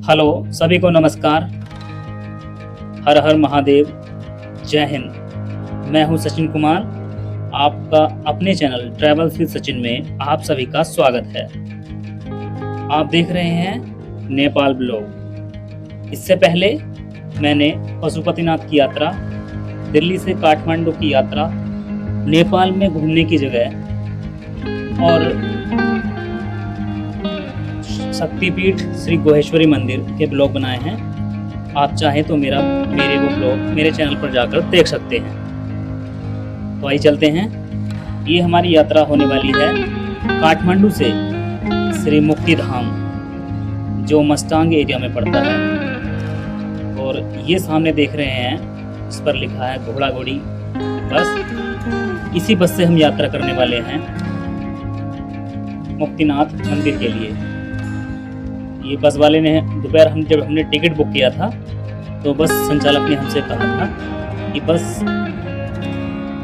Hello, सभी को नमस्कार। हर हर महादेव, जय हिंद। मैं हूं सचिन कुमार। आपका अपने चैनल ट्रैवल्स विद सचिन में आप सभी का स्वागत है। आप देख रहे हैं नेपाल ब्लॉग। इससे पहले मैंने पशुपतिनाथ की यात्रा, दिल्ली से काठमांडू की यात्रा, नेपाल में घूमने की जगह और शक्तिपीठ श्री गोहेश्वरी मंदिर के ब्लॉग बनाए हैं। आप चाहें तो मेरे वो ब्लॉग मेरे चैनल पर जाकर देख सकते हैं। तो आइए चलते हैं। ये हमारी यात्रा होने वाली है काठमांडू से श्री मुक्ति धाम, जो मस्तांग एरिया में पड़ता है। और ये सामने देख रहे हैं, इस पर लिखा है घोड़ा घोड़ी बस। इसी बस से हम यात्रा करने वाले हैं मुक्तिनाथ मंदिर के लिए। ये बस वाले ने दोपहर जब हमने टिकट बुक किया था तो बस संचालक ने हमसे कहा था कि बस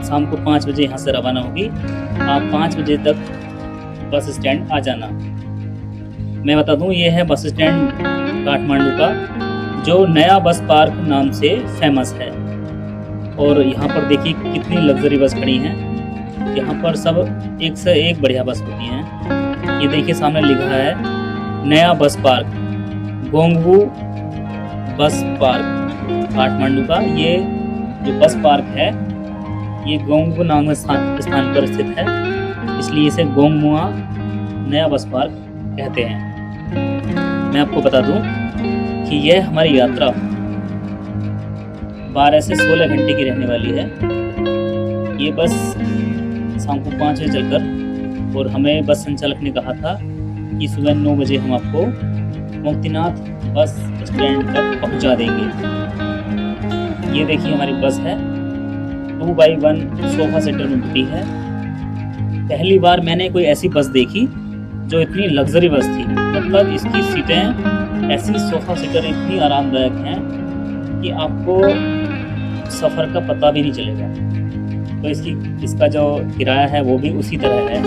शाम को 5 बजे यहाँ से रवाना होगी, आप 5 बजे तक बस स्टैंड आ जाना। मैं बता दूँ, ये है बस स्टैंड काठमांडू का, जो नया बस पार्क नाम से फेमस है। और यहाँ पर देखिए कितनी लग्जरी बस खड़ी हैं। यहाँ पर सब एक से एक बढ़िया बस होती हैं। ये देखिए सामने लिखा है नया bus park, गोंगबू bus park Kathmandu का। ये जो बस पार्क है ये गोंगबू नाम स्थान पर स्थित है, इसलिए इसे गोंगमुआ नया बस पार्क कहते हैं। मैं आपको बता दूं कि यह हमारी यात्रा 12 से 16 घंटे की रहने वाली है। ये बस शाम को 5 बजे चलकर, और हमें बस संचालक ने कहा था कि सुबह 9 बजे हम आपको मुक्तिनाथ बस स्टैंड तक पहुंचा देंगे। ये देखिए हमारी बस है, 2x1 सोफा सेटर में बटी है। पहली बार मैंने कोई ऐसी बस देखी जो इतनी लग्जरी बस थी। मतलब इसकी सीटें ऐसी सोफा सेटर इतनी आरामदायक हैं कि आपको सफ़र का पता भी नहीं चलेगा। तो इसका जो किराया है वो भी उसी तरह है।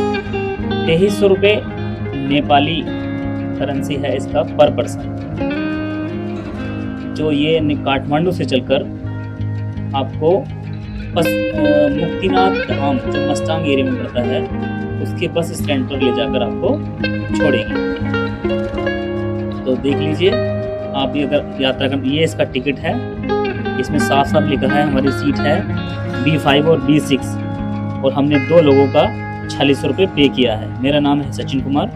2300 रुपये नेपाली करेंसी है इसका पर पर्सन। जो ये काठमांडू से चलकर आपको मुक्तिनाथ धाम, जो मस्तांग एरिया में पड़ता है, उसके बस स्टैंड पर ले जाकर आपको छोड़ेगी। तो देख लीजिए आप भी अगर यात्रा कर। ये इसका टिकट है, इसमें साफ साफ लिखा है हमारी सीट है B5 और B6, और हमने 2 लोगों का 46 रुपये पे किया है। मेरा नाम है सचिन कुमार,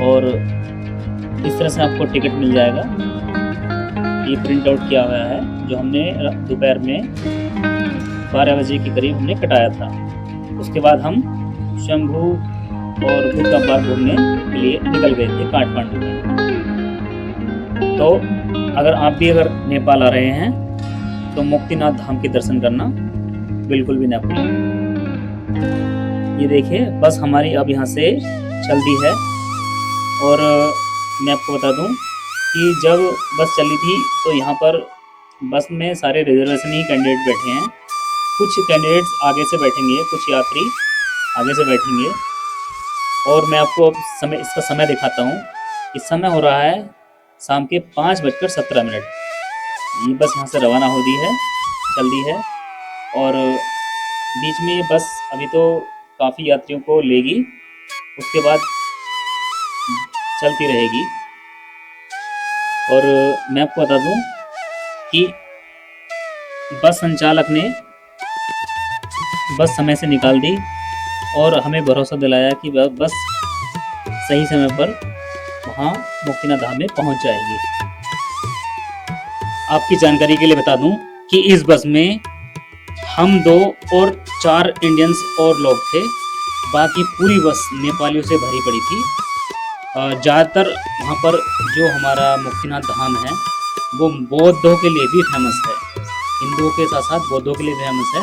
और इस तरह से आपको टिकट मिल जाएगा। ये प्रिंट आउट किया हुआ है, जो हमने दोपहर में 12 बजे के करीब हमने कटाया था। उसके बाद हम शंभू और गुप्ता पार्क घूमने के लिए निकल गए थे काठमांडू में। तो अगर नेपाल आ रहे हैं तो मुक्तिनाथ धाम के दर्शन करना बिल्कुल भी ना भूलें। ये देखिए बस हमारी अब यहाँ से चलती है। और मैं आपको बता दूं कि जब बस चली थी तो यहाँ पर बस में सारे रिजर्वेशन ही कैंडिडेट बैठे हैं। कुछ कैंडिडेट्स आगे से बैठेंगे, कुछ यात्री आगे से बैठेंगे। और मैं आपको अब इसका समय दिखाता हूँ। इस समय हो रहा है शाम के 5:17। ये बस यहाँ से रवाना हो दी है, चल दी है। और बीच में ये बस अभी तो काफ़ी यात्रियों को लेगी, उसके बाद चलती रहेगी। और मैं आपको बता दूं कि बस संचालक ने बस समय से निकाल दी और हमें भरोसा दिलाया कि बस सही समय पर वहाँ मुक्तिनाथ धाम में पहुँच जाएगी। आपकी जानकारी के लिए बता दूं कि इस बस में हम 2 और 4 इंडियंस और लोग थे। बाकी पूरी बस नेपालियों से भरी पड़ी थी। ज़्यादातर वहाँ पर जो हमारा मुक्तिनाथ धाम है वो बौद्धों के लिए भी फेमस है। हिंदुओं के साथ साथ बौद्धों के लिए फेमस है,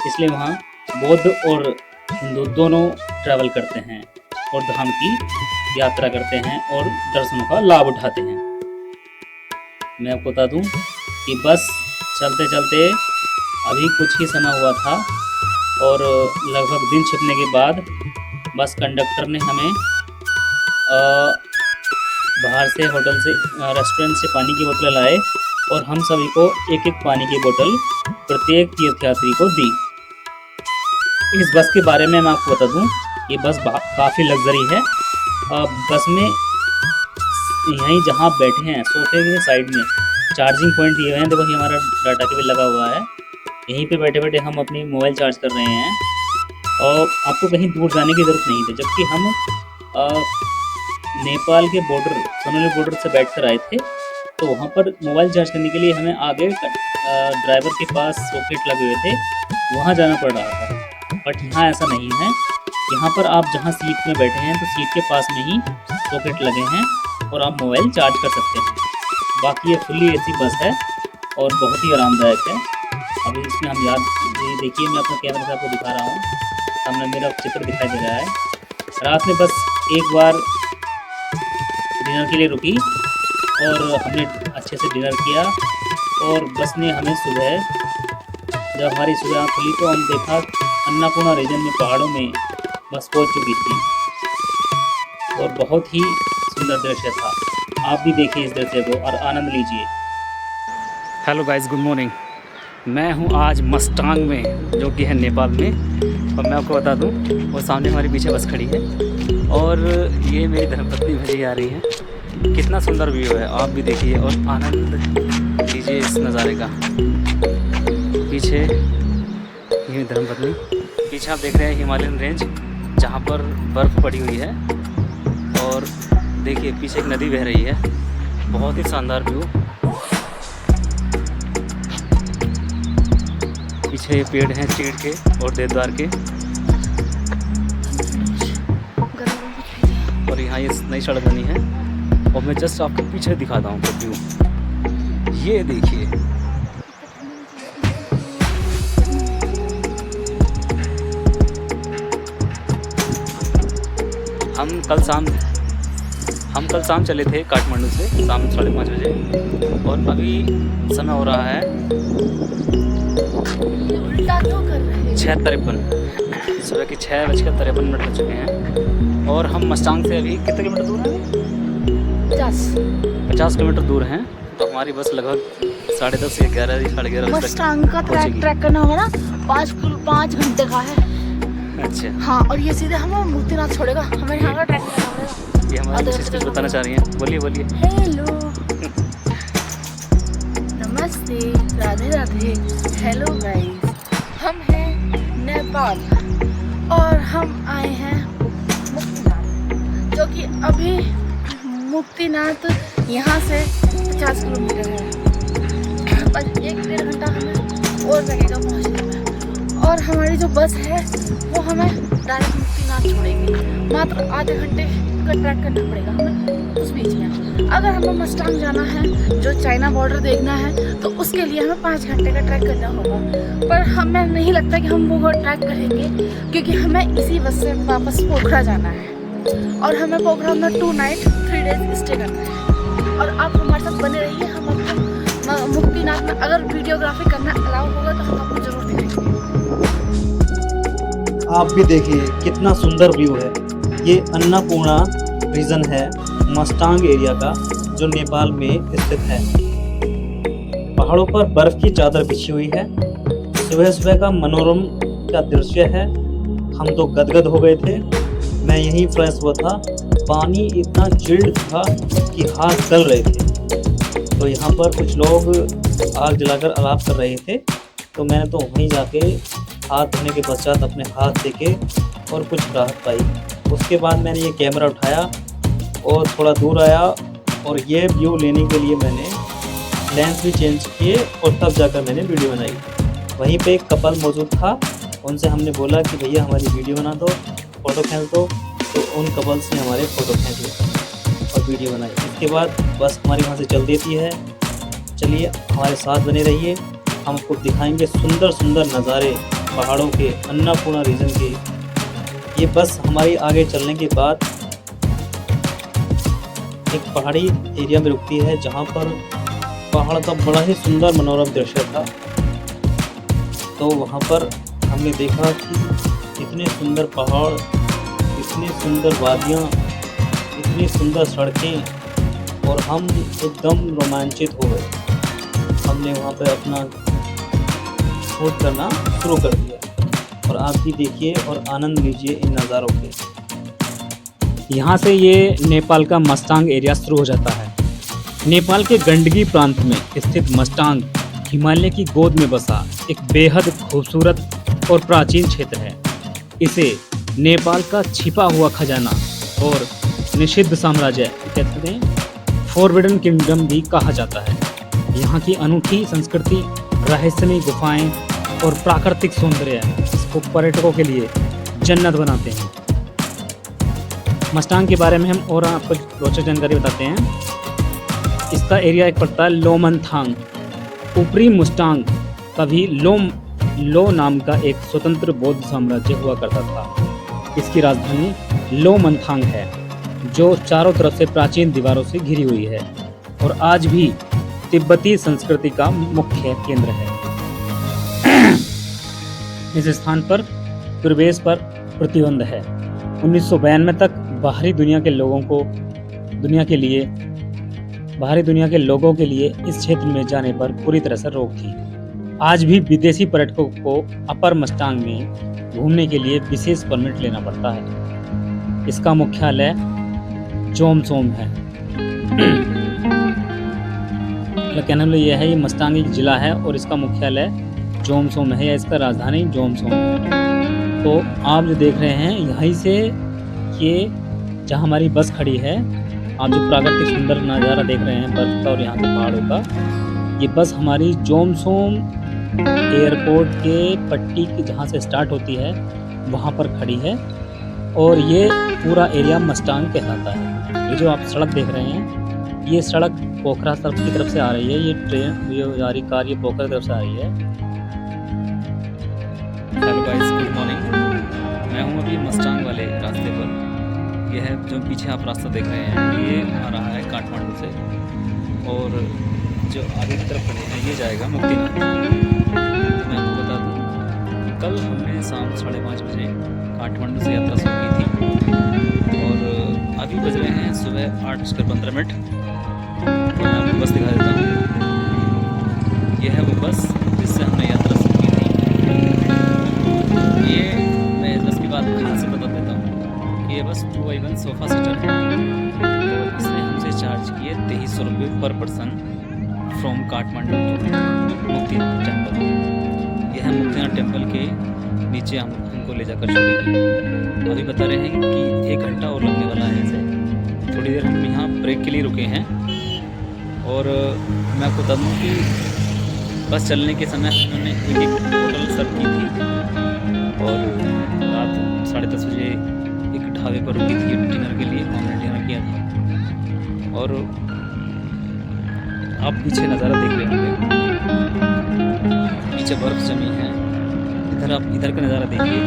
इसलिए वहाँ बौद्ध और हिंदू दोनों ट्रैवल करते हैं और धाम की यात्रा करते हैं और दर्शनों का लाभ उठाते हैं। मैं आपको बता दूं कि बस चलते चलते अभी कुछ ही समय हुआ था, और लगभग दिन छिपने के बाद बस कंडक्टर ने हमें बाहर से होटल से रेस्टोरेंट से पानी की बोतलें लाए और हम सभी को एक एक पानी की बोतल प्रत्येक तीर्थयात्री को दी। इस बस के बारे में मैं आपको बता दूं, ये बस काफ़ी लग्जरी है। बस में यहीं जहाँ बैठे हैं सोफे के साइड में चार्जिंग पॉइंट दिए हुए हैं। देखो ये हमारा डाटा केबल लगा हुआ है, यहीं पे बैठे बैठे हम अपनी मोबाइल चार्ज कर रहे हैं और आपको कहीं दूर जाने की ज़रूरत नहीं थी। जबकि हम नेपाल के बॉर्डर सोनाली बॉर्डर से बैठकर आए थे, तो वहाँ पर मोबाइल चार्ज करने के लिए हमें आगे ड्राइवर के पास सॉकेट लगे हुए थे, वहाँ जाना पड़ रहा था। बट यहाँ ऐसा नहीं है, यहाँ पर आप जहाँ सीट में बैठे हैं तो सीट के पास में ही सॉकेट लगे हैं और आप मोबाइल चार्ज कर सकते हैं। बाकी ये फुल्ली एसी बस है और बहुत ही आरामदायक है। अभी इसमें हम ये देखिए, मैं अपने कैमरे से आपको दिखा रहा हूँ, सामने मेरा चित्र दिखाई दे रहा है। रात में बस एक बार डिनर के लिए रुकी और हमने अच्छे से डिनर किया और बस ने हमें जब हमारी सुबह आँख खुली तो हम देखा अन्नपूर्णा रीजन में पहाड़ों में बस पहुंच चुकी थी और बहुत ही सुंदर दृश्य था। आप भी देखिए इस दृश्य को और आनंद लीजिए। Hello guys, good morning. मैं हूं आज मस्टांग में, जो कि है नेपाल में। और मैं आपको बता दूं, वो सामने हमारे पीछे बस खड़ी है और ये मेरी धर्मपत्नी भजी आ रही है। कितना सुंदर व्यू है, आप भी देखिए और आनंद लीजिए इस नज़ारे का। पीछे ये धर्मपत्नी, पीछे आप देख रहे हैं हिमालयन रेंज, जहाँ पर बर्फ़ पड़ी हुई है और देखिए पीछे एक नदी बह रही है। बहुत ही शानदार व्यू। पीछे ये पेड़ हैं चीड़ के और देवदार के, और यहाँ ये नई सड़क बनी है और मैं जस्ट आपको पीछे दिखाता हूँ व्यू। ये देखिए, हम कल शाम चले थे काठमांडू से, शाम 5:30 बजे, और अभी समय हो रहा है 6:53। सुबह के 6:53 हो चुके हैं और हम मस्टांग से अभी कितने किलोमीटर दूर हैं? 50 किलोमीटर दूर हैं। तो हमारी बस लगभग 10:30 या 11 साढ़े 11 बजे मस्टांग का ट्रैक करना होगा ना, 5 घंटे का है। अच्छा हाँ, और ये सीधे हमें मुक्तिनाथ छोड़ेगा, हमें यहाँ का ट्रैक करना पड़ेगा। ये हमारे चीज़ कुछ बताना चाह रही हैं, बोलिए। हेलो, नमस्ते, राधे राधे। हेलो गाइस, हम हैं नेपाल और हम आए हैं मुक्तिनाथ, जो कि अभी मुक्तिनाथ यहाँ से 50 किलोमीटर है। बस 1-1.5 घंटा हमें और लगेगा पहुँचने में। और हमारी जो बस है वो हमें डायरेक्ट मुक्तिनाथ छोड़ेगी। मात्र आधे घंटे का ट्रैक करना पड़ेगा हमें उस बीच में। अगर हमें मस्टांग जाना है, जो चाइना बॉर्डर देखना है, तो उसके लिए हमें 5 घंटे का ट्रैक करना होगा। पर हमें नहीं लगता कि हम वो ट्रैक करेंगे, क्योंकि हमें इसी बस से वापस पोखरा जाना है और हमें पोखरा में 2 नाइट 3 डेज स्टे करना है। और आप हमारे साथ बने रहिए। हम आपको मुक्तिनाथ में अगर वीडियोग्राफी करना अलाउ होगा तो हम आपको जरूर दिखाएंगे। आप भी देखिए कितना सुंदर व्यू है। ये अन्नपूर्णा रीजन है मस्टांग एरिया का, जो नेपाल में स्थित है। पहाड़ों पर बर्फ की चादर बिछी हुई है। सुबह सुबह का मनोरम का दृश्य है। हम तो गदगद हो गए थे। मैं यहीं फ्रेश हुआ था। पानी इतना चिल्ड था कि हाथ जल रहे थे। तो यहाँ पर कुछ लोग आग जलाकर आलाप कर रहे थे, तो मैंने तो वहीं जाके हाथ धोने के पश्चात अपने हाथ देखे और कुछ राहत पाई। उसके बाद मैंने ये कैमरा उठाया और थोड़ा दूर आया और ये व्यू लेने के लिए मैंने लेंस भी चेंज किए और तब जाकर मैंने वीडियो बनाई। वहीं पे एक कपल मौजूद था, उनसे हमने बोला कि भैया हमारी वीडियो बना दो, फ़ोटो खींच दो। तो उन कपल्स ने हमारे फ़ोटो खींच लिए और वीडियो बनाई। इसके बाद बस हमारी वहाँ से चल देती है। चलिए हमारे साथ बने रहिए, हम आपको दिखाएंगे सुंदर सुंदर नज़ारे पहाड़ों के, अन्नपूर्णा रीजन के। ये बस हमारी आगे चलने के बाद एक पहाड़ी एरिया में रुकती है, जहाँ पर पहाड़ का बड़ा ही सुंदर मनोरम दृश्य था। तो वहाँ पर हमने देखा कि इतने सुंदर पहाड़, इतनी सुंदर वादियाँ, इतनी सुंदर सड़कें, और हम एकदम रोमांचित हो गए। हमने वहाँ पर अपना शूट करना शुरू कर दिया और आप भी देखिए और आनंद लीजिए इन नज़ारों के। यहाँ से ये नेपाल का मस्तांग एरिया शुरू हो जाता है। नेपाल के गंडकी प्रांत में स्थित मस्तांग हिमालय की गोद में बसा एक बेहद खूबसूरत और प्राचीन क्षेत्र है। इसे नेपाल का छिपा हुआ खजाना और निषिद्ध साम्राज्य कहते हैं, फॉरबिडन किंगडम भी कहा जाता है। यहाँ की अनूठी संस्कृति, रहस्यमय गुफाएं और प्राकृतिक सौंदर्य इसको पर्यटकों के लिए जन्नत बनाते हैं। मस्तांग के बारे में हम और आपको रोचक जानकारी बताते हैं। इसका एरिया एक पड़ता है लोमनथांग। ऊपरी मुस्तांग कभी लो नाम का एक स्वतंत्र बौद्ध साम्राज्य हुआ करता था। इसकी राजधानी लोमनथांग है, जो चारों तरफ से प्राचीन दीवारों से घिरी हुई है और आज भी तिब्बती संस्कृति का मुख्य केंद्र है। इस स्थान पर प्रवेश पर प्रतिबंध है। 1992 तक बाहरी दुनिया के लोगों के लिए इस क्षेत्र में जाने पर पूरी तरह से रोक थी। आज भी विदेशी पर्यटकों को अपर मस्तांग में घूमने के लिए विशेष परमिट लेना पड़ता है। इसका मुख्यालय जोमसोम है। कहने वाला यह है, ये मस्तांग एक जिला है और इसका मुख्यालय जोमसोम है या इसका राजधानी जोमसोम है। तो आप जो देख रहे हैं यहीं से ये जहाँ हमारी बस खड़ी है, आप जो प्राकृतिक सुंदर नज़ारा देख रहे हैं बर्फ का और यहाँ के पहाड़ों का, ये बस हमारी जोमसोम एयरपोर्ट के पट्टी की जहाँ से स्टार्ट होती है वहाँ पर खड़ी है और ये पूरा एरिया मस्तांग कहलाता है। ये जो आप सड़क देख रहे हैं, ये सड़क पोखरा की तरफ से आ रही है। ये ट्रेन, ये कार ये पोखरा की तरफ से आ रही है। Hello guys, good morning. मैं हूँ अभी मस्तांग वाले रास्ते पर। यह है जो पीछे आप रास्ता देख रहे हैं, ये आ रहा है काठमांडू से और जो आगे की तरफ खड़े हैं ये जाएगा मुक्तिनाथ। मैं आपको बता दूँ, कल हमने शाम 5:30 बजे काठमांडू से यात्रा शुरू की थी और अभी बज रहे हैं सुबह 8:15। और मैं आपको बस दिखा देता हूँ। यह है वो बस जिससे हमने यात्रा शुरू की थी। ये मैं बस की बात खास से बता देता हूँ कि ये बस 2x1 सोफ़ा सीटर है और इसने हमसे चार्ज किए 2300 रुपये पर person from Kathmandu to Muktinath temple. यह मुक्तिनाथ टेम्पल के नीचे हमको ले जाकर छोड़ेगी। अभी बता रहे हैं कि 1 घंटा और लगने वाला है इसे। थोड़ी देर हम यहाँ ब्रेक के लिए रुके हैं और मैं आपको बता दूँ कि बस चलने के समय उन्होंने एक होटल सर्व की थी और रात 10:30 बजे एक ढाबे पर रुकी थी डिनर के लिए। हमने डिनर किया था और आप पीछे नज़ारा देख रहे होंगे, पीछे बर्फ़ जमी है। इधर का नज़ारा देखिए,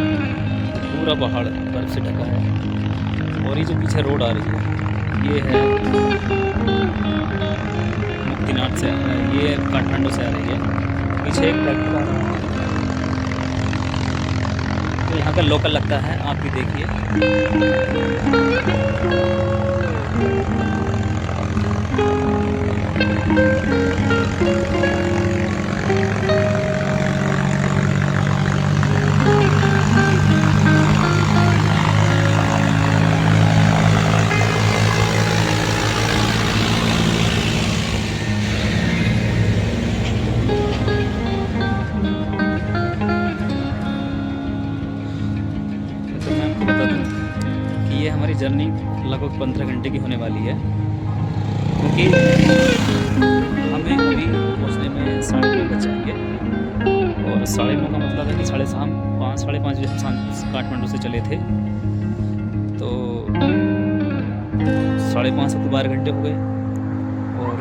पूरा पहाड़ बर्फ़ से ढका है और ये जो पीछे रोड आ रही है ये है मुक्तिनाथ से, ये काठमांडू से आ रही है। पीछे एक ट्रैक्टर आ रहा है तो यहाँ का लोकल लगता है, आप भी देखिए। ये हमारी जर्नी लगभग 15 घंटे की होने वाली है, क्योंकि हमें अभी पहुंचने में 9:30 बज जाएंगे और 9:30 का मतलब है कि 5:30 बजे हम काठमांडू से चले थे तो 5:30 से 12 घंटे हो गए और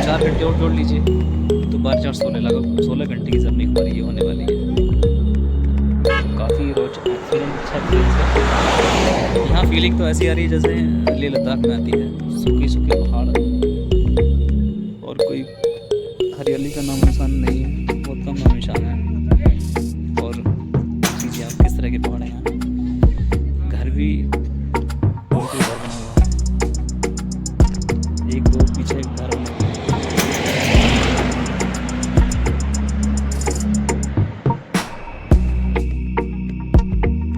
4 घंटे और जोड़ लीजिए तो 12-4-16 लगभग 16 घंटे की जर्नी हमारी ये होने वाली है। काफ़ी रोचक अच्छा एक्सपीरियंस है। यहाँ फीलिंग तो ऐसी आ रही है जैसे लेह लद्दाख में आती है। सूखी पहाड़ और कोई हरियाली का नाम निशान नहीं है, बहुत कम नाम निशान है। और देखिए आप किस तरह के पहाड़ हैं यहाँ। घर भी घर बना हुआ है।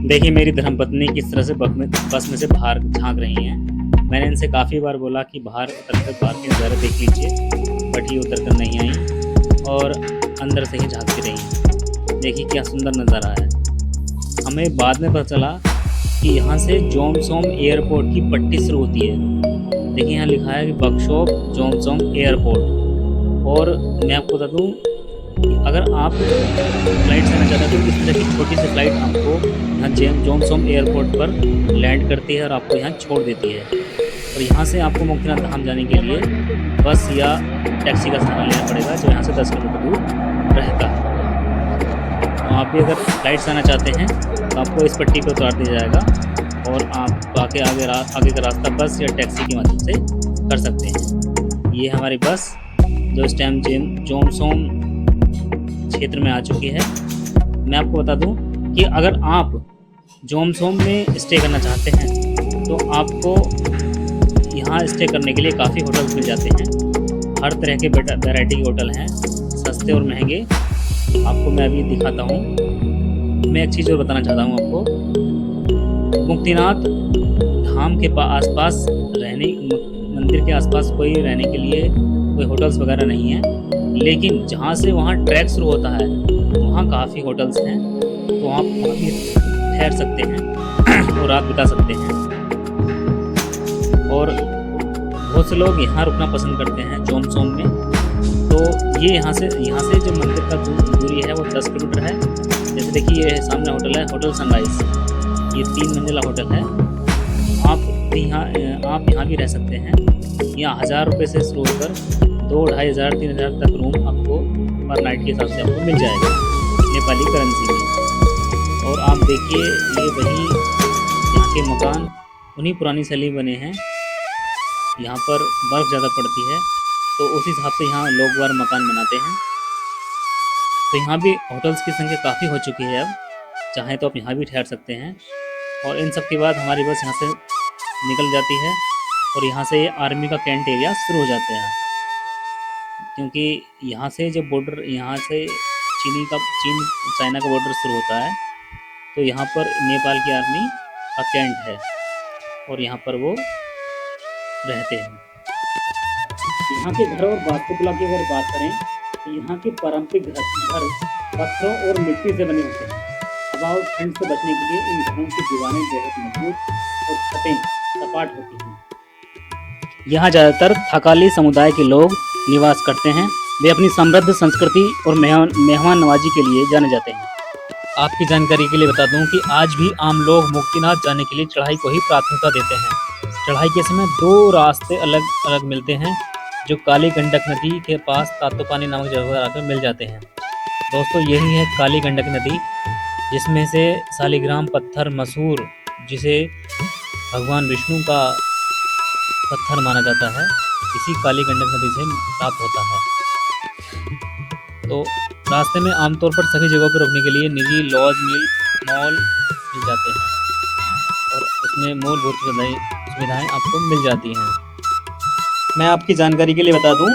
देखिए मेरी धर्मपत्नी किस तरह से बस में से बाहर झांक रही हैं। मैंने इनसे काफ़ी बार बोला कि बाहर उतर कर बाहर की नज़ारा देख लीजिए, बट ये उतर कर नहीं आई और अंदर से ही झांकती रही। देखिए क्या सुंदर नज़ारा है। हमें बाद में पता चला कि यहाँ से जोमसोम एयरपोर्ट की पट्टी शुरू होती है। देखिए यहाँ लिखा है कि वर्कशॉप जोमसोम एयरपोर्ट। और मैं आपको बता दूँ, अगर आप फ्लाइट से आना चाहते हैं तो इस तरह की छोटी सी फ्लाइट आपको यहाँ जोमसोम एयरपोर्ट पर लैंड करती है और आपको यहाँ छोड़ देती है। और यहाँ से आपको मुक्तिनाथ धाम जाने के लिए बस या टैक्सी का सहारा लेना पड़ेगा, जो यहाँ से 10 किलोमीटर दूर रहता है। तो आप भी अगर फ्लाइट से आना चाहते हैं तो आपको इस पट्टी पर उतार दिया जाएगा और आप आगे का रास्ता बस या टैक्सी के माध्यम से कर सकते हैं। ये हमारी बस जो इस टाइम जोमसोम क्षेत्र में आ चुकी है। मैं आपको बता दूं कि अगर आप जोमसोम में स्टे करना चाहते हैं तो आपको यहाँ स्टे करने के लिए काफ़ी होटल्स मिल जाते हैं। हर तरह के वैरायटी के होटल हैं, सस्ते और महंगे। आपको मैं अभी दिखाता हूँ। मैं एक चीज़ और बताना चाहता हूँ आपको। मुक्तिनाथ धाम के आसपास मंदिर के आसपास कोई रहने के लिए कोई होटल्स वगैरह नहीं है, लेकिन जहाँ से वहाँ ट्रैक शुरू होता है वहाँ काफ़ी होटल्स हैं, तो आप वहाँ भी ठहर सकते हैं और रात बिता सकते हैं। और बहुत से लोग यहाँ रुकना पसंद करते हैं जोमसोम में। तो ये यहाँ से जो मंदिर का दूरी है वो 10 किलोमीटर है। जैसे देखिए ये सामने होटल है, होटल सनराइज। ये 3 मंजिला होटल है। आप यहाँ भी रह सकते हैं। यहाँ 1000 रुपये से शुरू होकर 2, 2500, 3000 तक रूम आपको पर नाइट के हिसाब से आपको मिल जाएगा नेपाली करेंसी में। और आप देखिए ये वही यहाँ के मकान उन्हीं पुरानी शैली बने हैं। यहाँ पर बर्फ़ ज़्यादा पड़ती है तो उस हिसाब से यहाँ लोग बार मकान बनाते हैं। तो यहाँ भी होटल्स की संख्या काफ़ी हो चुकी है। अब चाहें तो आप यहाँ भी ठहर सकते हैं। और इन सब के बाद हमारी बस यहाँ से निकल जाती है और यहाँ से ये आर्मी का कैंट एरिया शुरू हो जाते हैं, क्योंकि यहाँ से जब बॉर्डर यहाँ से चीन चाइना का बॉर्डर शुरू होता है तो यहाँ पर नेपाल की आर्मी का कैंट है और यहाँ पर वो रहते हैं। यहाँ के घर और वास्तुकला की अगर बात करें तो यहाँ के पारंपरिक घर पत्थरों और मिट्टी से बने होते हैं। हवा और ठंड से बचने के लिए इन घरों की दीवारें बेहद मजबूत और छतें सपाट होती हैं। यहाँ ज़्यादातर थकाली समुदाय के लोग निवास करते हैं। वे अपनी समृद्ध संस्कृति और मेहमान नवाजी के लिए जाने जाते हैं। आपकी जानकारी के लिए बता दूं कि आज भी आम लोग मुक्तिनाथ जाने के लिए चढ़ाई को ही प्राथमिकता देते हैं। चढ़ाई के समय 2 रास्ते अलग अलग मिलते हैं जो काली गंडक नदी के पास तातोपानी नामक जगह पर आकर मिल जाते हैं। दोस्तों यही है काली गंडक नदी, जिसमें से शालिग्राम पत्थर मशहूर, जिसे भगवान विष्णु का पत्थर माना जाता है, इसी काली गंडक नदी से प्राप्त होता है। तो रास्ते में आमतौर पर सभी जगहों पर रुकने के लिए निजी लॉज मॉल मिल जाते हैं और उसमें मूलभूत सुविधाएं आपको मिल जाती हैं। मैं आपकी जानकारी के लिए बता दूं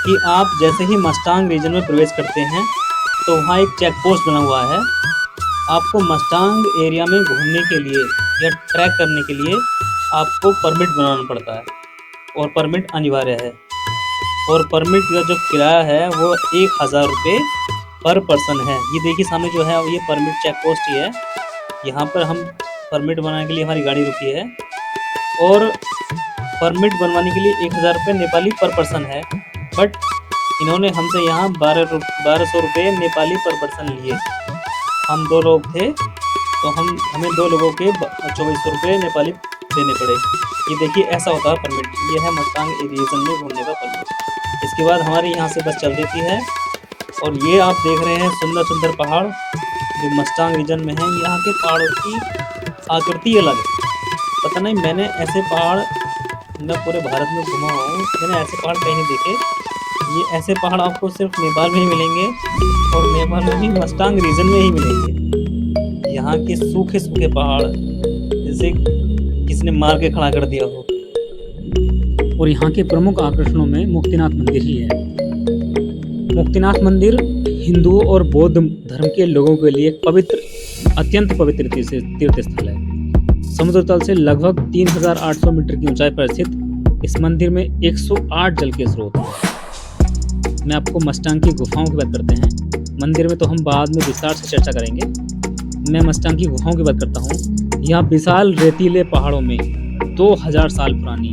कि आप जैसे ही मस्टांग रीजन में प्रवेश करते हैं तो वहाँ एक चेक पोस्ट बना हुआ है। आपको मस्टांग एरिया में घूमने के लिए या ट्रैक करने के लिए आपको परमिट बनाना पड़ता है और परमिट अनिवार्य है। और परमिट का जो किराया है वो 1000 रुपये पर पर्सन है। ये देखिए सामने जो है ये परमिट चेक पोस्ट ही है। यहाँ पर हम परमिट बनाने के लिए हमारी गाड़ी रुकी है और परमिट बनवाने के लिए 1000 रुपये नेपाली पर पर्सन है। बट इन्होंने हमसे यहाँ 1200 रुपये नेपाली पर पर्सन लिए। हम 2 लोग थे तो हमें 2 लोगों के 2400 रुपये नेपाली देने पड़े। ये देखिए ऐसा होता है परमिट। ये है मस्तांग रीजन में घूमने का परमिट। इसके बाद हमारे यहाँ से बस चल देती है और ये आप देख रहे हैं सुंदर सुंदर पहाड़ जो मस्तांग रीजन में है। यहाँ के पहाड़ों की आकृति अलग है। पता नहीं, मैंने ऐसे पहाड़ मैं पूरे भारत में घुमा हूँ, मैंने ऐसे पहाड़ कहीं नहीं देखे। ये ऐसे पहाड़ आपको सिर्फ नेपाल में ही मिलेंगे और नेपाल में भी मस्तांग रीजन में ही मिलेंगे। यहाँ के सूखे सूखे पहाड़ जैसे किसने मार के खड़ा कर दिया हो। और यहाँ के प्रमुख आकर्षणों में मुक्तिनाथ मंदिर ही है। मुक्तिनाथ मंदिर हिंदुओं और बौद्ध धर्म के लोगों के लिए एक पवित्र अत्यंत पवित्र तीर्थ स्थल है। समुद्र तल से लगभग 3800 मीटर की ऊंचाई पर स्थित इस मंदिर में 108 जल के स्रोत हैं। मैं आपको मस्टांग की गुफाओं की बात करते हैं। मंदिर में तो हम बाद में विस्तार से चर्चा करेंगे। मैं मस्टांग की गुफाओं की बात करता हूँ। यहाँ विशाल रेतीले पहाड़ों में 2000 साल पुरानी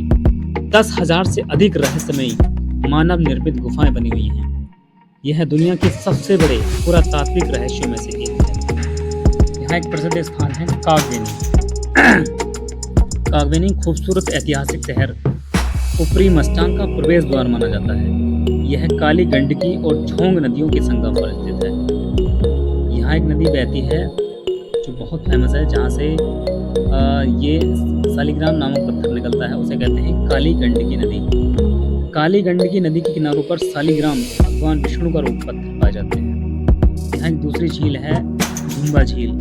10,000 से अधिक रहस्यमयी मानव निर्मित गुफाएं बनी हुई हैं। यह दुनिया के सबसे बड़े पुरातात्विक रहस्यों में से एक है। यहाँ एक प्रसिद्ध स्थान है कागवेनी। कागवेनी खूबसूरत ऐतिहासिक शहर ऊपरी मस्टांग का प्रवेश द्वार माना जाता है। यह काली गंडकी और झोंग नदियों के संगम पर स्थित है। यहाँ एक नदी बहती है जो बहुत फेमस है, जहाँ से ये शालिग्राम नामक पत्थर निकलता है, उसे कहते हैं काली गंडकी नदी। काली गंडकी नदी के किनारों पर शालिग्राम भगवान विष्णु का रूप पत्थर पाए जाते हैं। यहाँ एक दूसरी झील है धुम्बा झील।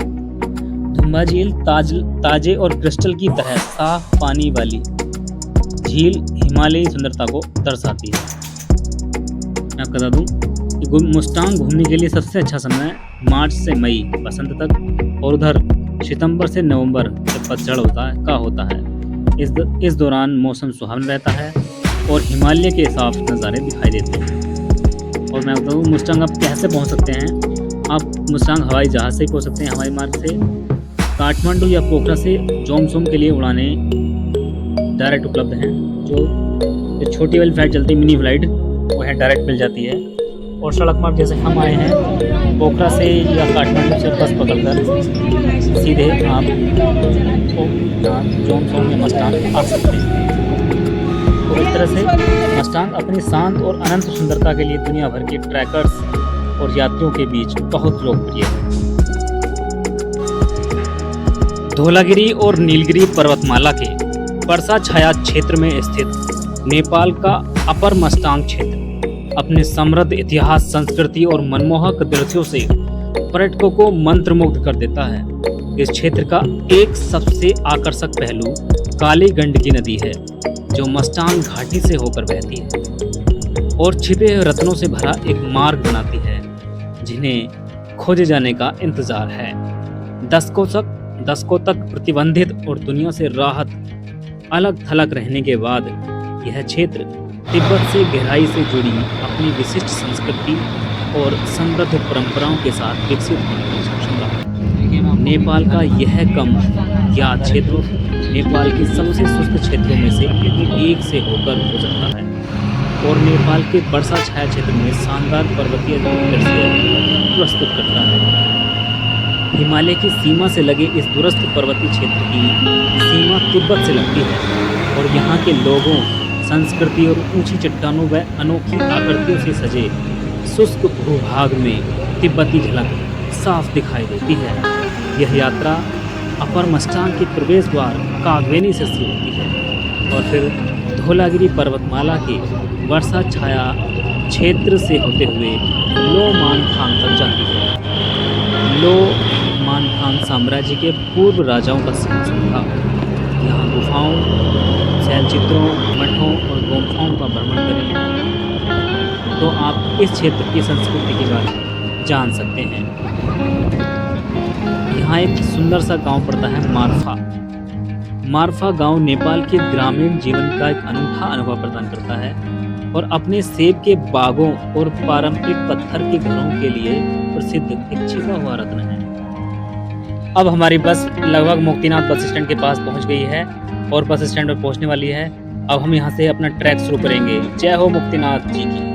धुम्बा झील ताजे और क्रिस्टल की तरह साफ पानी वाली झील हिमालयी सुंदरता को दर्शाती है। मैं आपको बता दूं कि मस्टांग घूमने के लिए सबसे अच्छा समय मार्च से मई बसंत तक, और उधर सितंबर से नवंबर जब पतझड़ होता है। इस दौरान मौसम सुहावना रहता है और हिमालय के साफ नज़ारे दिखाई देते हैं। और मैं बताऊँ मस्टांग आप कैसे पहुंच सकते हैं। आप मस्टांग हवाई जहाज़ से पहुंच सकते हैं, हवाई मार्ग से। काठमांडू या पोखरा से जोमसोम के लिए उड़ानें डायरेक्ट उपलब्ध हैं। जो छोटी वाली फ्लाइट चलती है, मिनी फ्लाइट, वो है डायरेक्ट मिल जाती है। और सड़क मार्ग जैसे हम आए हैं पोखरा से या काठमांडू से बस पकड़कर सीधे आप जोमसोम या मस्टांग आ सकते हैं। तो इस तरह से मस्टांग अपनी शांत और अनंत सुंदरता के लिए दुनिया भर के ट्रैकर्स और यात्रियों के बीच बहुत लोकप्रिय है। धौलागिरी और नीलगिरी पर्वतमाला के वर्षा छाया क्षेत्र में स्थित नेपाल का अपर मस्टांग क्षेत्र अपने समृद्ध इतिहास, संस्कृति और मनमोहक दृश्यों से पर्यटकों को मंत्रमुग्ध कर देता है। इस क्षेत्र का एक सबसे आकर्षक पहलू काली गंडकी नदी है, जो मस्टांग घाटी से होकर बहती है और छिपे हुए रत्नों से भरा एक मार्ग बनाती है, जिन्हें खोजे जाने का इंतजार है। दशकों तक प्रतिबंधित और दुनिया से राहत अलग थलग रहने के बाद यह क्षेत्र तिब्बत से गहराई से जुड़ी अपनी विशिष्ट संस्कृति और समृद्ध परंपराओं के साथ विकसित होने में सक्षम रहा। नेपाल का यह कम ज्ञात क्षेत्र नेपाल के सबसे शुष्क क्षेत्रों में से एक से होकर गुजरता है और नेपाल के वर्षा छाया क्षेत्र में शानदार पर्वतीय दृश्य प्रस्तुत करता है। हिमालय की सीमा से लगे इस दूरस्थ पर्वतीय क्षेत्र की सीमा तिब्बत से लगती है और यहाँ के लोगों, संस्कृति और ऊंची चट्टानों व अनोखी आकृतियों से सजे शुष्क भूभाग में तिब्बती झलक साफ दिखाई देती है। यह यात्रा अपर मस्टांग के प्रवेश द्वार कागवेनी से शुरू होती है और फिर धौलागिरी पर्वतमाला के वर्षा छाया क्षेत्र से होते हुए लो मानखांग तक जाती है। लो मानखांग साम्राज्य के पूर्व राजाओं का सिंहासन था। यहाँ गुफाओं, शैलचित्रों, मठों और गुफाओं का भ्रमण करें तो आप इस क्षेत्र की संस्कृति के बारे में जान सकते हैं। यहाँ एक सुंदर सा गांव पड़ता है मारफा। मारफा गांव नेपाल के ग्रामीण जीवन का एक अनूठा अनुभव प्रदान करता है और अपने सेब के बागों और पारंपरिक पत्थर के घरों के लिए प्रसिद्ध एक छिपा हुआ रत्न है। अब हमारी बस लगभग मुक्तिनाथ बस स्टैंड के पास पहुंच गई है और बस स्टैंड पर पहुंचने वाली है। अब हम यहां से अपना ट्रैक शुरू करेंगे। जय हो मुक्तिनाथ जी की।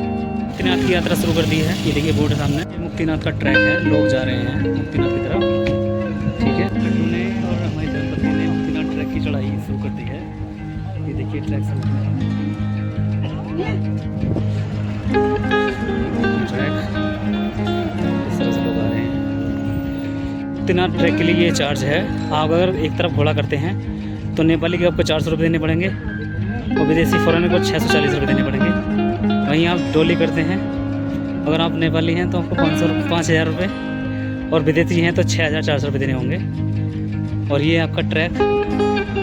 मुक्तिनाथ की यात्रा शुरू कर दी है। ये देखिए बोर्ड सामने, मुक्तिनाथ का ट्रैक है। लोग जा रहे हैं मुक्तिनाथ की तरफ। ठीक है, लड्डू ने और हमारी धर्मपत्नी ने मुक्तिनाथ ट्रैक की चढ़ाई शुरू कर दी है। ये देखिए ट्रैक शुरू है। मुक्तिनाथ ट्रैक के लिए ये चार्ज है। आप अगर एक तरफ घोड़ा करते हैं तो नेपाली के आपको 400 रुपये देने पड़ेंगे और विदेशी फॉरेनर को 640 रुपये देने पड़ेंगे। वहीं आप डोली करते हैं, अगर आप नेपाली हैं तो आपको 5,000 रुपये और विदेशी हैं तो 6,400 रुपये देने होंगे। और ये आपका ट्रैक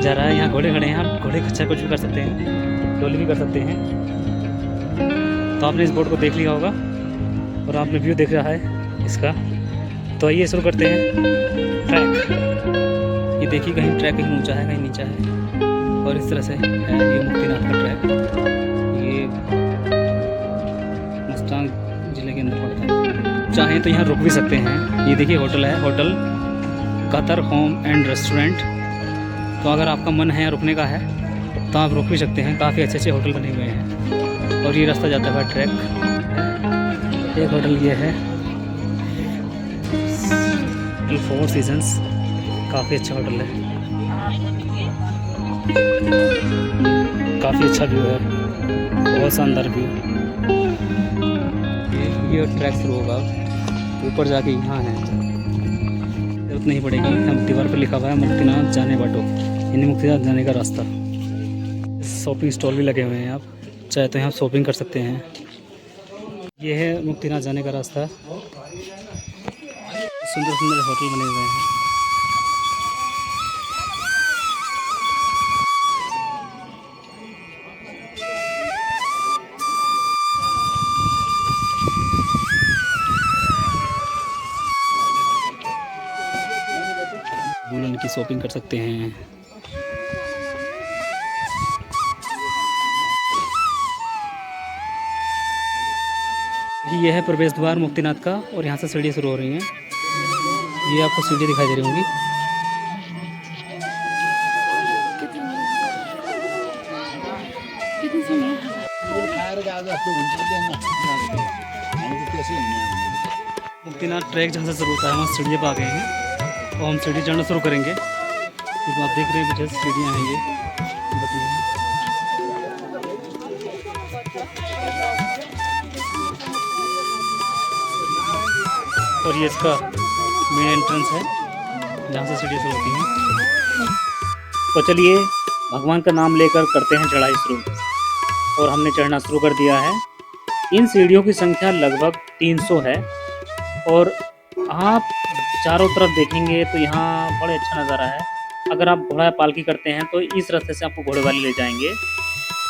जा रहा है। यहाँ घोड़े खड़े हैं, आप घोड़े खच्चर कुछ भी कर सकते हैं, डोली भी कर सकते हैं। तो आपने इस बोर्ड को देख लिया होगा और आपने व्यू देख रहा है इसका। तो आइए शुरू करते हैं। ट्रैक। ये देखिए कहीं ट्रैक कहीं ऊंचा है कहीं नीचा है और इस तरह से है ये मुक्तिनाथ का ट्रैक। ये मस्तांग ज़िले के अंदर पड़ता है। चाहें तो यहाँ रुक भी सकते हैं। ये देखिए होटल है, hotel Qatar home and restaurant. तो अगर आपका मन है रुकने का है तो आप रुक भी सकते हैं। काफ़ी अच्छे अच्छे होटल बने हुए हैं और ये रास्ता जाता है ट्रैक। एक होटल ये है फोर सीजन्स, काफ़ी अच्छा होटल है, काफ़ी अच्छा व्यू है, बहुत शानदार व्यू। ये ट्रैक शुरू होगा ऊपर जाके, यहाँ है जरूरत नहीं पड़ेगी। हम दीवार पर लिखा हुआ है मुक्तिनाथ जाने बाटो, यानी मुक्तिनाथ जाने का रास्ता। शॉपिंग स्टॉल भी लगे हुए हैं, आप चाहे तो यहाँ शॉपिंग कर सकते हैं। ये है मुक्तिनाथ जाने का रास्ता। सुंदर सुंदर होटल बने हुए हैं। वूलन की शॉपिंग कर सकते हैं। ये है प्रवेश द्वार मुक्तिनाथ का और यहाँ से सीढ़ी शुरू हो रही हैं। ये आपको सीढ़ी दिखाई दे रही होंगी। मुक्तिनाथ ट्रैक जहाँ से शुरू होता है वहाँ सीढ़ियाँ पर आ गए हैं और हम सीढ़ी चढ़ना शुरू करेंगे। तो आप देख रहे हैं पीछे सीढ़ियाँ हैं ये। और ये इसका मेन एंट्रेंस है जहाँ से सीढ़ी शुरू होती हैं। तो चलिए भगवान का नाम लेकर करते हैं चढ़ाई शुरू। और हमने चढ़ना शुरू कर दिया है। इन सीढ़ियों की संख्या लगभग 300 है और आप चारों तरफ देखेंगे तो यहाँ बड़े अच्छा नज़ारा है। अगर आप घोड़ा पालकी करते हैं तो इस रास्ते से आपको घोड़े वाले ले जाएंगे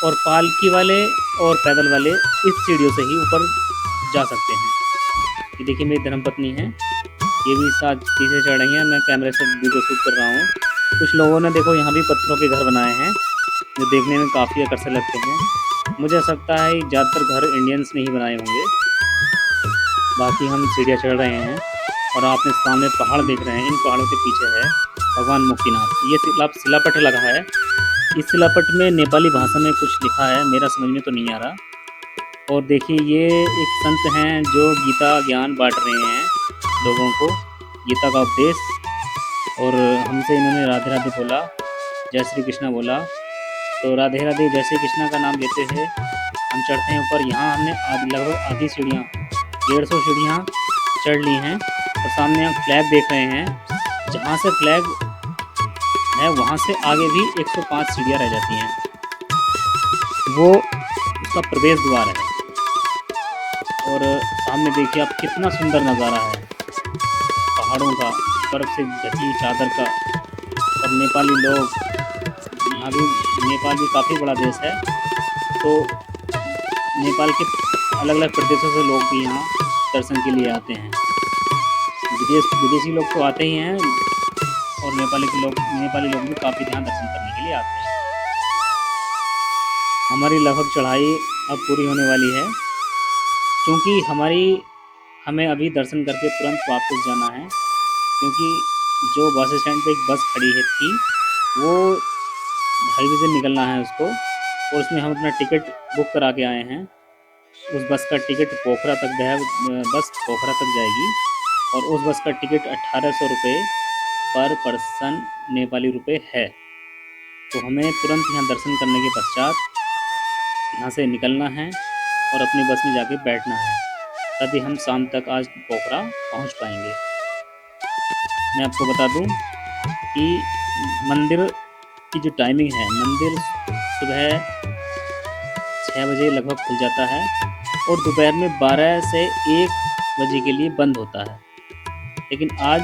और पालकी वाले और पैदल वाले इस सीढ़ियों से ही ऊपर जा सकते हैं। ये देखिए मेरी धर्मपत्नी है, ये भी साथ पीछे चढ़ रही है। मैं कैमरे से वीडियो शूट कर रहा हूँ। कुछ लोगों ने देखो यहाँ भी पत्थरों के घर बनाए हैं जो देखने में काफ़ी आकर्षक लगते हैं। मुझे ऐसा लगता है ज़्यादातर घर इंडियंस ने ही बनाए होंगे। बाकी हम सीढ़ियाँ चढ़ रहे हैं और आपने सामने पहाड़ देख रहे हैं। इन पहाड़ों के पीछे है भगवान मुक्तिनाथ। ये शिलापट लगा है। इस शिलापट में नेपाली भाषा में कुछ लिखा है, मेरा समझ में तो नहीं आ रहा। और देखिए ये एक संत हैं जो गीता ज्ञान बांट रहे हैं लोगों को, गीता का उपदेश। और हमसे इन्होंने राधे राधे बोला, जय श्री कृष्णा बोला। तो राधे राधे जय श्री कृष्णा का नाम लेते हुए हम चढ़ते हैं ऊपर। यहाँ हमने लगभग आधी सीढ़ियाँ 150 सीढ़ियाँ चढ़ ली हैं और सामने हम फ्लैग देख रहे हैं। जहाँ से फ्लैग है वहाँ से आगे भी 105 सीढ़ियाँ रह जाती हैं। वो उसका प्रवेश द्वार है। और सामने देखिए आप कितना सुंदर नज़ारा है पहाड़ों का, बर्फ़ से ढकी चादर का। और नेपाली लोग, यहाँ भी नेपाल भी काफ़ी बड़ा देश है, तो नेपाल के अलग अलग प्रदेशों से लोग भी यहाँ दर्शन के लिए आते हैं। विदेशी लोग तो आते ही हैं और नेपाली लोग भी काफ़ी यहाँ दर्शन करने के लिए आते हैं। हमारी लगभग चढ़ाई अब पूरी होने वाली है, क्योंकि हमें अभी दर्शन करके तुरंत वापस जाना है। क्योंकि जो बस स्टैंड पे एक बस खड़ी थी वो 2:30 बजे निकलना है उसको, और उसमें हम अपना टिकट बुक करा के आए हैं। उस बस का टिकट पोखरा तक बस पोखरा तक जाएगी और उस बस का टिकट 1800 रुपये पर पर्सन नेपाली रुपये है। तो हमें तुरंत यहाँ दर्शन करने के पश्चात यहाँ से निकलना है और अपनी बस में जाके बैठना है, तभी हम शाम तक आज पोखरा पहुँच पाएंगे। मैं आपको बता दूं कि मंदिर की जो टाइमिंग है, मंदिर सुबह 6 बजे लगभग खुल जाता है और दोपहर में 12 से 1 बजे के लिए बंद होता है। लेकिन आज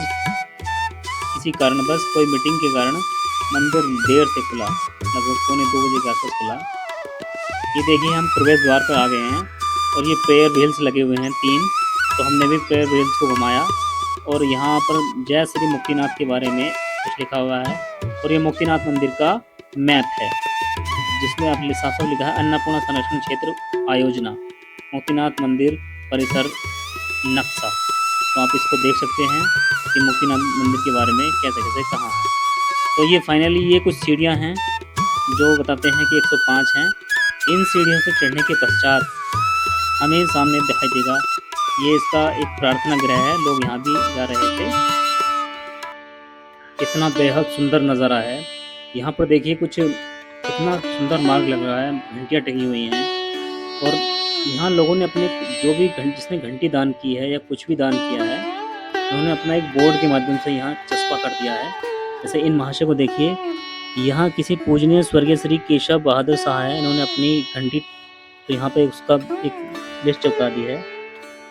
किसी कारणवश कोई मीटिंग के कारण मंदिर देर से खुला, लगभग 1:45 बजे के आसपास खुला। ये देखिए हम प्रवेश द्वार पर आ गए हैं और ये प्रेयर व्हील्स लगे हुए हैं 3, तो हमने भी प्रेयर व्हील्स को घुमाया और यहाँ पर जय श्री मुक्तिनाथ के बारे में कुछ लिखा हुआ है। और ये मुक्तिनाथ मंदिर का मैप है जिसमें आप साफ साफ लिखा है अन्नपूर्णा संरक्षण क्षेत्र आयोजना मुक्तिनाथ मंदिर परिसर नक्शा। तो आप इसको देख सकते हैं कि मुक्तिनाथ मंदिर के बारे में कैसे कैसे कहाँ है। तो ये फाइनली ये कुछ सीढ़ियाँ हैं जो बताते हैं कि 105 हैं। इन सीढ़ियों से चढ़ने के पश्चात हमें सामने दिखाई देगा ये इसका एक प्रार्थना गृह है। लोग यहाँ भी जा रहे थे। इतना बेहद सुंदर नज़ारा है। यहाँ पर देखिए कुछ कितना सुंदर मार्ग लग रहा है, घंटियाँ टंगी हुई हैं। और यहाँ लोगों ने अपने जो भी जिसने घंटी दान की है या कुछ भी दान किया है उन्होंने अपना एक बोर्ड के माध्यम से यहाँ चस्पा कर दिया है। जैसे इन महाशय को देखिए, यहाँ किसी पूजनीय स्वर्गीय श्री केशव बहादुर शाह है, इन्होंने अपनी घंटी तो यहाँ पे उसका एक लिस्ट चिपका दी है।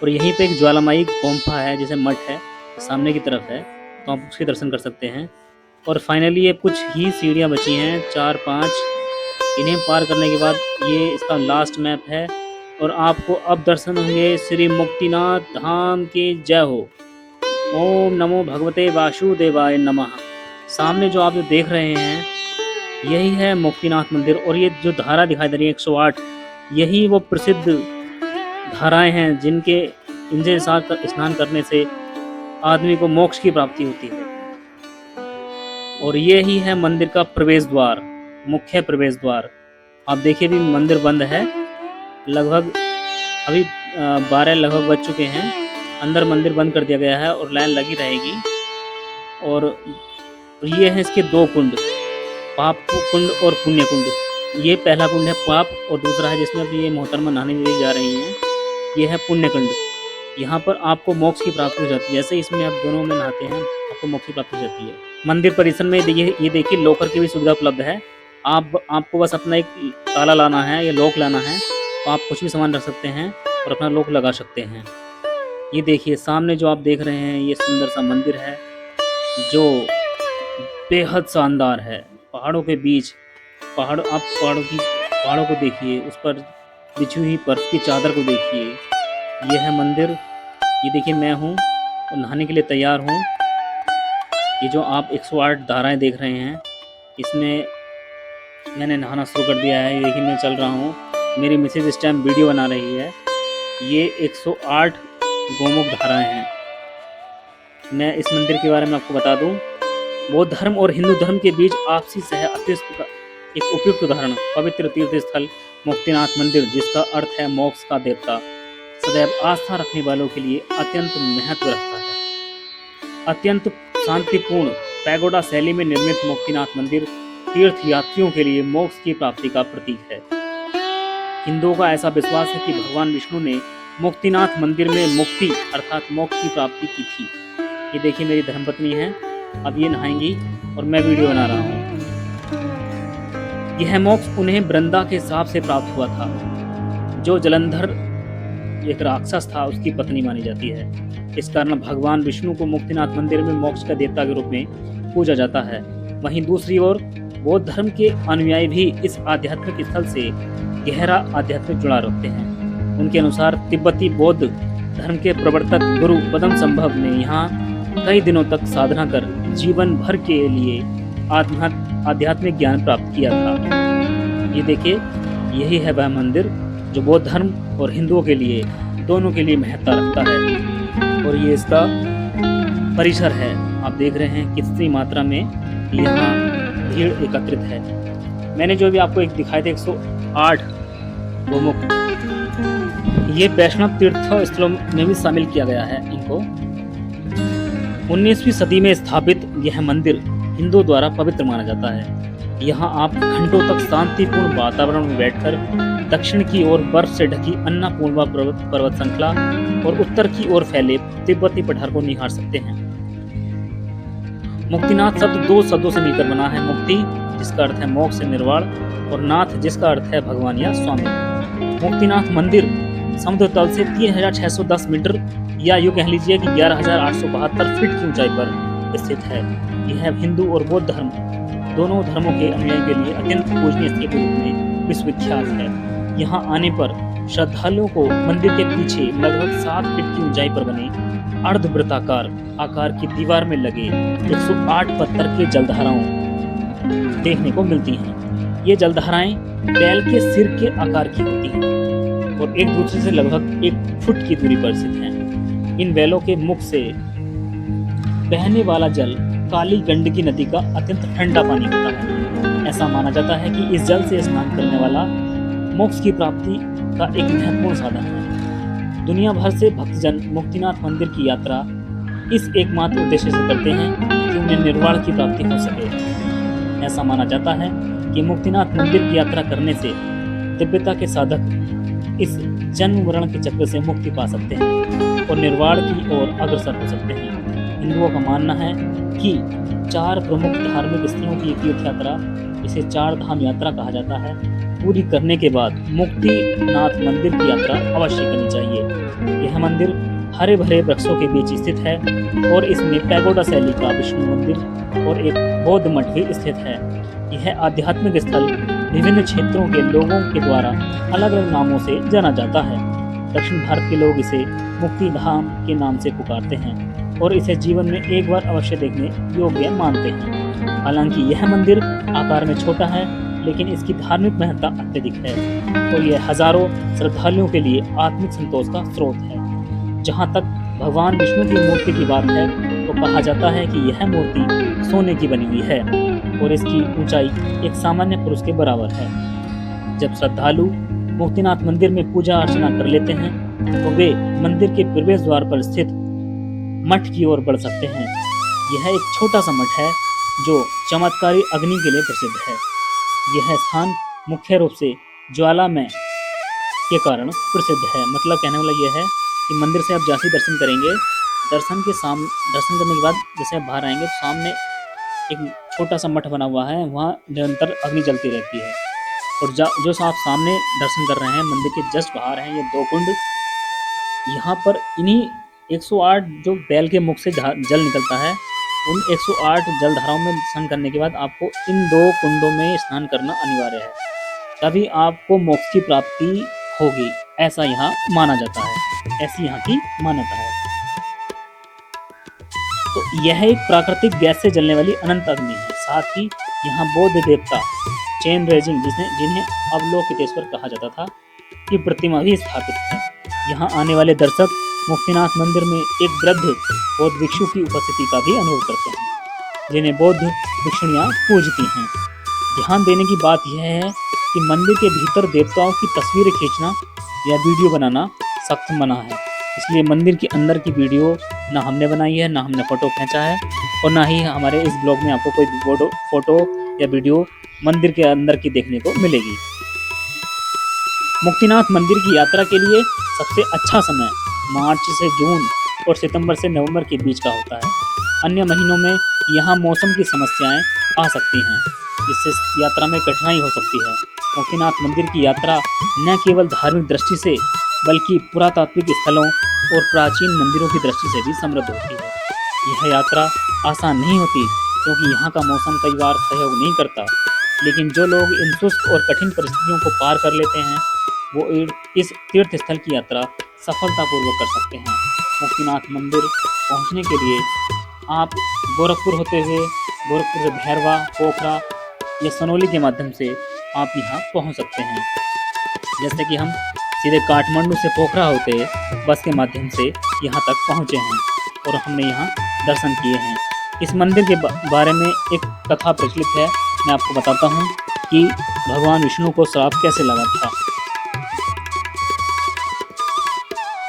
और यहीं पे एक ज्वालामाई गोम्फा है जैसे मठ है सामने की तरफ है, तो आप उसके दर्शन कर सकते हैं। और फाइनली ये कुछ ही सीढ़ियाँ बची हैं 4-5, इन्हें पार करने के बाद ये इसका लास्ट मैप है। और आपको अब दर्शन होंगे श्री मुक्तिनाथ धाम की जय हो। ओम नमो भगवते वासुदेवाय नमः। सामने जो आप देख रहे हैं यही है मुक्तिनाथ मंदिर। और ये जो धारा दिखाई दे रही है 108, यही वो प्रसिद्ध धाराएं हैं इनसे स्नान करने से आदमी को मोक्ष की प्राप्ति होती है। और ये ही है मंदिर का प्रवेश द्वार, मुख्य प्रवेश द्वार। आप देखिए भी मंदिर बंद है, लगभग अभी 12 लगभग बज चुके हैं। अंदर मंदिर बंद कर दिया गया है और लाइन लगी रहेगी। और ये है इसके 2 कुंड, पाप कुंड और पुण्य कुंड। ये पहला कुंड है पाप और दूसरा है जिसमें अभी ये मोहतरमा नहाने के लिए जा रही हैं, ये है पुण्य कुंड। यहाँ पर आपको मोक्ष की प्राप्ति हो जाती है। जैसे इसमें आप दोनों में नहाते हैं आपको मोक्ष की प्राप्ति हो जाती है। मंदिर परिसर में ये देखिए लॉकर की भी सुविधा उपलब्ध है। आपको बस अपना एक ताला लाना है या लॉक लाना है, तो आप कुछ भी सामान रख सकते हैं और अपना लॉक लगा सकते हैं। ये देखिए सामने जो आप देख रहे हैं ये सुंदर सा मंदिर है जो बेहद शानदार है। पहाड़ों के बीच पहाड़ों को देखिए, उस पर बिछी हुई बर्फ की चादर को देखिए। ये है मंदिर। ये देखिए मैं हूँ और नहाने के लिए तैयार हूँ। ये जो आप 108 धाराएं देख रहे हैं इसमें मैंने नहाना शुरू कर दिया है। ये देखिए मैं चल रहा हूँ, मेरी मिसेज इस टाइम वीडियो बना रही है। ये 108 गोमुख धाराएं हैं। मैं इस मंदिर के बारे में आपको बता दूं, बौद्ध धर्म और हिंदू धर्म के बीच आपसी सह अस्तित्व का एक उपयुक्त उदाहरण पवित्र तीर्थ स्थल मुक्तिनाथ मंदिर, जिसका अर्थ है मोक्ष का देवता, सदैव आस्था रखने वालों के लिए अत्यंत महत्व रखता है। अत्यंत शांतिपूर्ण पैगोडा शैली में निर्मित मुक्तिनाथ मंदिर तीर्थ यात्रियों के लिए मोक्ष की प्राप्ति का प्रतीक है। हिंदुओं का ऐसा विश्वास है कि भगवान विष्णु ने मुक्तिनाथ मंदिर में मुक्ति अर्थात मोक्ष की प्राप्ति की थी। ये देखिए मेरी धर्मपत्नी है, अब ये नहाएंगी और मैं वीडियो बना रहा हूँ। यह मोक्ष उन्हें वृंदा के सांप से प्राप्त हुआ था, जो जलंधर एक राक्षस था उसकी पत्नी मानी जाती है। इस कारण भगवान विष्णु को मुक्तिनाथ मंदिर में मोक्ष का देवता के रूप में पूजा जाता है। वहीं दूसरी ओर बौद्ध धर्म के अनुयायी भी इस आध्यात्मिक स्थल से गहरा आध्यात्मिक जुड़ाव रखते हैं। उनके अनुसार तिब्बती बौद्ध धर्म के प्रवर्तक गुरु पदम संभव ने यहाँ कई दिनों तक साधना कर जीवन भर के लिए आध्यात्मिक ज्ञान प्राप्त किया था। ये देखिए यही है वह मंदिर जो बौद्ध धर्म और हिंदुओं के लिए दोनों के लिए महत्ता रखता है। और ये इसका परिसर है, आप देख रहे हैं कितनी मात्रा में यहाँ भीड़ एकत्रित है। मैंने जो भी आपको एक दिखाए थे 108 गोमुख, ये वैष्णव तीर्थ स्थलों में भी शामिल किया गया है इनको। 19वीं सदी में स्थापित यह मंदिर हिंदुओं द्वारा पवित्र माना जाता है। यहाँ आप घंटों तक शांतिपूर्ण वातावरण में बैठकर दक्षिण की ओर बर्फ से ढकी अन्नपूर्णा पर्वत श्रृंखला और उत्तर की ओर फैले तिब्बती पठार को निहार सकते हैं। मुक्तिनाथ शब्द 2 शब्दों से मिलकर बना है, मुक्ति जिसका अर्थ है मोक्ष से निर्वाण और नाथ जिसका अर्थ है भगवान या स्वामी। मुक्तिनाथ मंदिर समुद्र तल से 3610 मीटर या यूँ कह लीजिए कि 11872 फीट की ऊंचाई पर स्थित है। यह हिंदू और बौद्ध धर्म दोनों धर्मों के अनुयायी के लिए अत्यंत पूजनीय स्थल के रूप में विश्वविख्यात है। यहाँ आने पर श्रद्धालुओं को मंदिर के पीछे लगभग 7 फीट की ऊंचाई पर बने अर्धवृत्ताकार आकार की दीवार में लगे 108 पत्थर के जलधाराओं देखने को मिलती हैं। ये जलधाराएं बैल के सिर के आकार की होती हैं और एक दूसरे से लगभग 1 फुट की दूरी पर स्थित हैं। इन बैलों के मुख से बहने वाला जल काली गंडकी नदी का अत्यंत ठंडा पानी होता है। ऐसा माना जाता है कि इस जल से स्नान करने वाला मोक्ष की प्राप्ति का एक महत्वपूर्ण साधन है। दुनिया भर से भक्तजन मुक्तिनाथ मंदिर की यात्रा इस एकमात्र उद्देश्य से करते हैं कि उन्हें निर्वाण की प्राप्ति हो सके। ऐसा माना जाता है कि मुक्तिनाथ मंदिर की यात्रा करने से दिव्यता के साधक इस जन्म मरण के चक्र से मुक्ति पा सकते हैं और निर्वाण की ओर अग्रसर हो सकते हैं। हिंदुओं का मानना है कि 4 प्रमुख धार्मिक स्थलों की तीर्थ यात्रा, इसे 4 धाम यात्रा कहा जाता है, पूरी करने के बाद मुक्तिनाथ मंदिर की यात्रा अवश्य करनी चाहिए। यह मंदिर हरे भरे वृक्षों के बीच स्थित है और इसमें पैगोडा शैली का विष्णु मंदिर और एक बौद्ध मठ भी स्थित है। यह आध्यात्मिक स्थल विभिन्न क्षेत्रों के लोगों के द्वारा अलग अलग नामों से जाना जाता है। दक्षिण भारत के लोग इसे मुक्ति धाम के नाम से पुकारते हैं और इसे जीवन में एक बार अवश्य देखने योग्य मानते हैं। हालांकि यह मंदिर आकार में छोटा है, लेकिन इसकी धार्मिक महत्ता अत्यधिक है और यह हजारों श्रद्धालुओं के लिए आत्मिक संतोष का स्रोत है। जहाँ तक भगवान विष्णु की मूर्ति की बात है तो कहा जाता है कि यह मूर्ति सोने की बनी हुई है और इसकी ऊंचाई एक सामान्य पुरुष के बराबर है। जब श्रद्धालु मुक्तिनाथ मंदिर में पूजा अर्चना कर लेते हैं तो वे मंदिर के प्रवेश द्वार पर स्थित मठ की ओर बढ़ सकते हैं। यह एक छोटा सा मठ है जो चमत्कारी अग्नि के लिए प्रसिद्ध है। यह स्थान मुख्य रूप से ज्वालामय के कारण प्रसिद्ध है। मतलब कहने वाला यह है कि मंदिर से आप जैसे दर्शन करेंगे, दर्शन करने के बाद जैसे आप बाहर आएंगे तो सामने एक छोटा सा मठ बना हुआ है, वहाँ निरंतर अग्नि जलती रहती है। और जो आप सामने दर्शन कर रहे हैं मंदिर के जस्ट बाहर हैं ये 2 कुंड। यहाँ पर इन्हीं 108 जो बैल के मुख से जल निकलता है, उन 108 जलधाराओं में स्नान करने के बाद आपको इन 2 कुंडों में स्नान करना अनिवार्य है, तभी आपको मोक्ष की प्राप्ति होगी, ऐसा यहाँ माना जाता है। ऐसी यहाँ की मान्यता है। तो यह एक प्राकृतिक गैस से जलने वाली अनंत अग्नि है। साथ ही यहाँ बौद्ध देवता चेन रेजिंग जिन्हें अवलोकितेश्वर कहा जाता था की प्रतिमा भी स्थापित है। यहाँ आने वाले दर्शक मुक्तिनाथ मंदिर में एक वृद्ध बौद्ध भिक्षु की उपस्थिति का भी अनुभव करते हैं, जिन्हें बौद्ध भिक्षुणियाँ पूजती हैं। ध्यान देने की बात यह है कि मंदिर के भीतर देवताओं की तस्वीरें खींचना या वीडियो बनाना सख्त मना है। इसलिए मंदिर के अंदर की वीडियो ना हमने बनाई है, ना हमने फ़ोटो खींचा है और ना ही हमारे इस ब्लॉग में आपको कोई फोटो या वीडियो मंदिर के अंदर की देखने को मिलेगी। मुक्तिनाथ मंदिर की यात्रा के लिए सबसे अच्छा समय मार्च से जून और सितंबर से नवंबर के बीच का होता है। अन्य महीनों में यहाँ मौसम की समस्याएं आ सकती हैं, जिससे यात्रा में कठिनाई हो सकती है। मुक्तिनाथ मंदिर की यात्रा न केवल धार्मिक दृष्टि से बल्कि पुरातात्विक स्थलों और प्राचीन मंदिरों की दृष्टि से भी समृद्ध होती है। यह यात्रा आसान नहीं होती क्योंकि यहाँ का मौसम कई बार सहयोग नहीं करता, लेकिन जो लोग इन शुष्क और कठिन परिस्थितियों को पार कर लेते हैं वो इस तीर्थ स्थल की यात्रा सफलतापूर्वक कर सकते हैं। मुक्तिनाथ मंदिर पहुँचने के लिए आप गोरखपुर होते हुए गोरखपुर से भैरवा, पोखरा या सनोली के माध्यम से आप यहाँ पहुँच सकते हैं। जैसे कि हम सीधे काठमांडू से पोखरा होते बस के माध्यम से यहाँ तक पहुँचे हैं और हमने यहाँ दर्शन किए हैं। इस मंदिर के बारे में एक कथा प्रचलित है, मैं आपको बताता हूँ कि भगवान विष्णु को श्राप कैसे लगा था।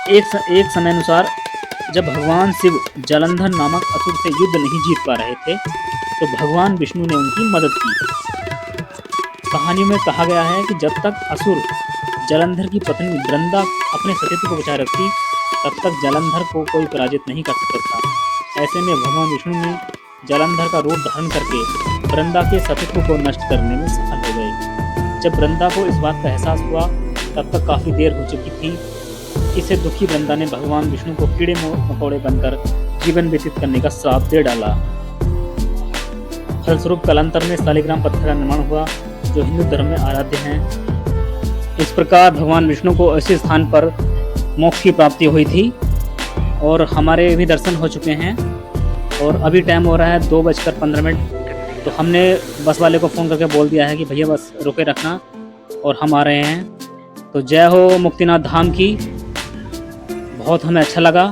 एक समय अनुसार जब भगवान शिव जलंधर नामक असुर से युद्ध नहीं जीत पा रहे थे तो भगवान विष्णु ने उनकी मदद की। कहानी में कहा गया है कि जब तक असुर जलंधर की पत्नी वृंदा अपने सतीत्व को बचाए रखती तब तक जलंधर को कोई पराजित नहीं कर सकता था। ऐसे में भगवान विष्णु ने जलंधर का रूप धारण करके वृंदा के सतीत्व को नष्ट करने में सफल हो गए। जब वृंदा को इस बात का एहसास हुआ तब तक काफ़ी देर हो चुकी थी। इससे दुखी वृंदा ने भगवान विष्णु को कीड़े मकोड़े बनकर जीवन व्यतीत करने का श्राप दे डाला। फलस्वरूप कालांतर में शालिग्राम पत्थर का निर्माण हुआ जो हिंदू धर्म में आराध्य हैं। इस प्रकार भगवान विष्णु को ऐसे स्थान पर मोक्ष की प्राप्ति हुई थी। और हमारे भी दर्शन हो चुके हैं और अभी टाइम हो रहा है 2:15। तो हमने बस वाले को फ़ोन करके बोल दिया है कि भैया बस रुके रखना और हम आ रहे हैं। तो जय हो मुक्तिनाथ धाम की। बहुत हमें अच्छा लगा।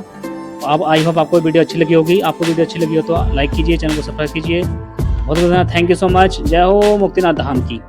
अब आई होप आपको वीडियो अच्छी लगी होगी। आपको वीडियो अच्छी लगी हो तो लाइक कीजिए, चैनल को सब्सक्राइब कीजिए। बहुत बहुत धन्यवाद। Thank you so much. जय हो मुक्तिनाथ धाम की।